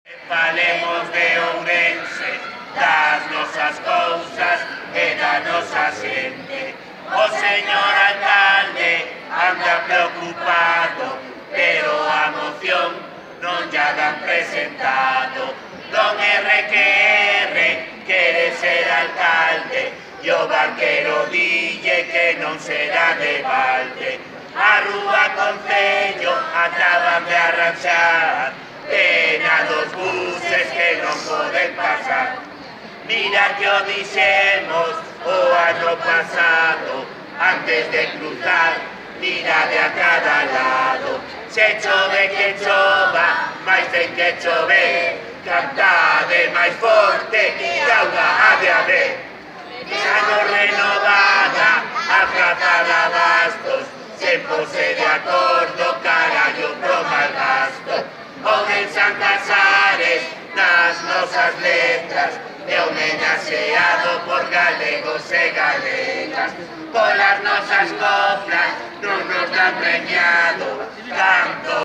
Falemos de Ourense, das nosas cousas e da nosa xente. O señor alcalde anda preocupado, pero a moción non lla dan presentado. Don R quere ser alcalde e o banquero dille que non será de balde. A rúa Concello acaban de arranxar, pena dos buses que non poden pasar. Mira que o dixemos o ano pasado, antes de cruzar, mira de a cada lado. Se chove que chova, máis ten que chover, cantade máis forte que auga ha de haber. Xa non renovada a praza de abastos, sen pose de acordo, carallo pro mal gasto. O en San Casares, nas nosas letras, e homenaxeado por galegos e galegas. Polas nosas coplas non nos dan premiado,